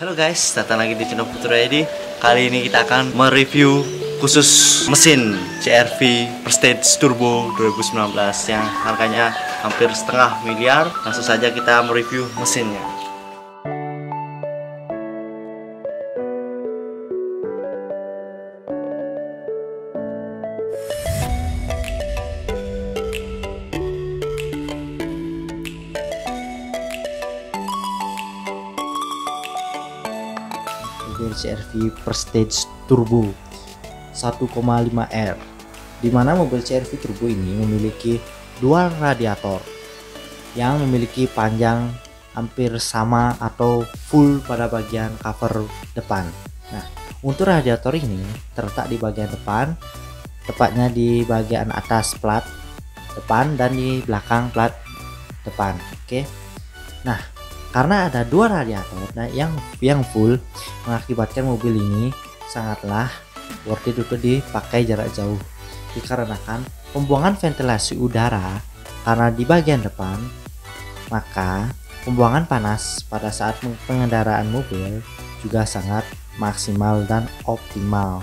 Halo guys, datang lagi di channel Putra ID. Kali ini kita akan mereview khusus mesin CR-V Prestige Turbo 2019 yang harganya hampir setengah miliar. Langsung saja kita mereview mesinnya. Mobil CR-V Prestige Turbo 1,5R, dimana mobil CR-V Turbo ini memiliki dual radiator yang memiliki panjang hampir sama atau full pada bagian cover depan. Nah, untuk radiator ini terletak di bagian depan, tepatnya di bagian atas plat depan dan di belakang plat depan. Oke. Nah, karena ada dua radiator yang full, mengakibatkan mobil ini sangatlah worth it untuk dipakai jarak jauh, dikarenakan pembuangan ventilasi udara karena di bagian depan, maka pembuangan panas pada saat pengendaraan mobil juga sangat maksimal dan optimal,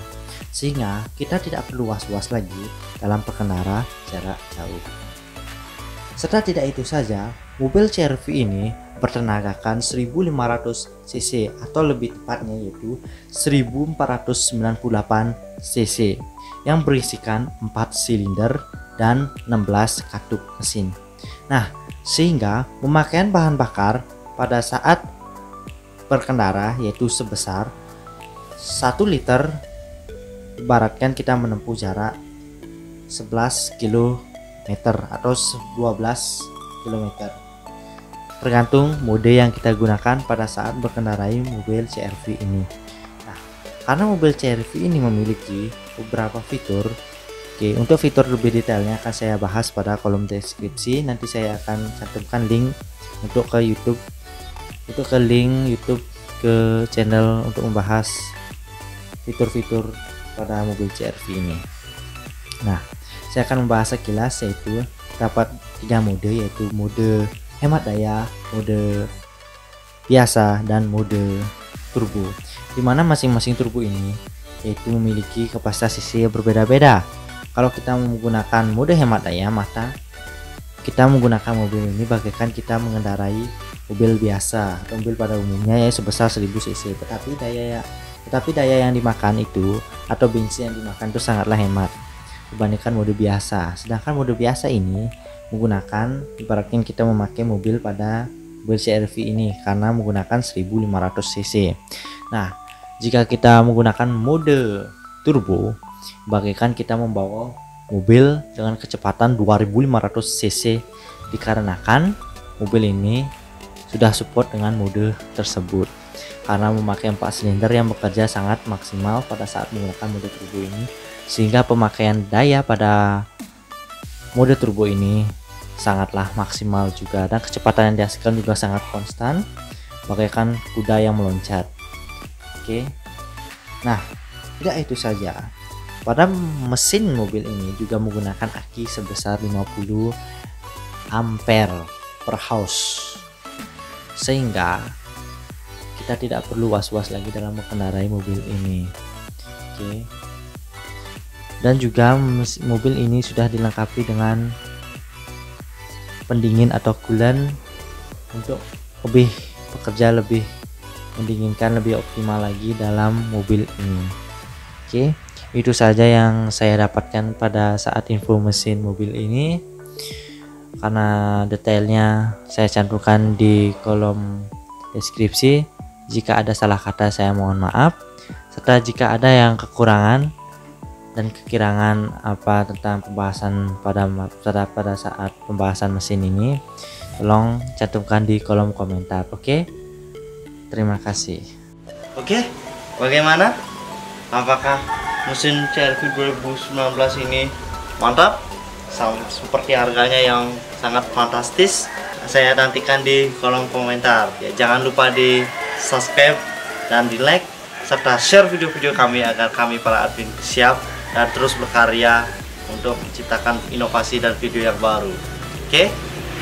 sehingga kita tidak perlu was-was lagi dalam berkendara jarak jauh. Serta tidak itu saja, mobil CR-V ini bertenagakan 1500 cc atau lebih tepatnya yaitu 1498 cc yang berisikan 4 silinder dan 16 katup mesin. Nah, sehingga pemakaian bahan bakar pada saat berkendara yaitu sebesar 1 liter, ibaratkan kita menempuh jarak 11 km atau 12 km, tergantung mode yang kita gunakan pada saat berkendarai mobil CR-V ini. Nah, karena mobil CR-V ini memiliki beberapa fitur, untuk fitur lebih detailnya akan saya bahas pada kolom deskripsi. Nanti saya akan cantumkan link untuk ke YouTube, ke channel untuk membahas fitur-fitur pada mobil CR-V ini. Nah, saya akan membahas sekilas, yaitu dapat 3 mode, yaitu mode hemat daya, mode biasa, dan mode turbo, dimana masing-masing turbo ini yaitu memiliki kapasitas cc yang berbeda-beda. Kalau kita menggunakan mode hemat daya, maka kita menggunakan mobil ini bagaikan kita mengendarai mobil biasa atau mobil pada umumnya ya sebesar 1000 cc, tetapi daya yang dimakan itu atau bensin yang dimakan itu sangatlah hemat dibandingkan mode biasa. Sedangkan mode biasa ini menggunakan ibaratnya kita memakai mobil pada mobil CR-V ini karena menggunakan 1500 cc. Nah, jika kita menggunakan mode turbo, bagaikan kita membawa mobil dengan kecepatan 2500 cc, dikarenakan mobil ini sudah support dengan mode tersebut karena memakai 4 silinder yang bekerja sangat maksimal pada saat menggunakan mode turbo ini, sehingga pemakaian daya pada mode turbo ini sangatlah maksimal juga, dan kecepatan yang dihasilkan juga sangat konstan bagaikan kuda yang meloncat. Oke. Nah, tidak itu saja, pada mesin mobil ini juga menggunakan aki sebesar 50 ampere per house, sehingga kita tidak perlu was-was lagi dalam mengendarai mobil ini. Oke. Dan juga mobil ini sudah dilengkapi dengan pendingin atau coolant untuk lebih bekerja lebih mendinginkan, lebih optimal lagi dalam mobil ini. Oke, itu saja yang saya dapatkan pada saat info mesin mobil ini. Karena detailnya saya cantumkan di kolom deskripsi. Jika ada salah kata saya mohon maaf, serta jika ada yang kekurangan dan kekirangan apa tentang pembahasan pada saat pembahasan mesin ini, tolong cantumkan di kolom komentar. Oke, terima kasih. Oke, bagaimana? Apakah mesin CR-V 2019 ini mantap? Seperti harganya yang sangat fantastis. Saya nantikan di kolom komentar. Ya, jangan lupa di subscribe dan di like serta share video-video kami agar kami para admin siap dan terus berkarya untuk menciptakan inovasi dan video yang baru. Oke,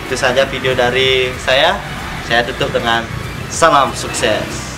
itu saja video dari saya. Saya tutup dengan salam sukses.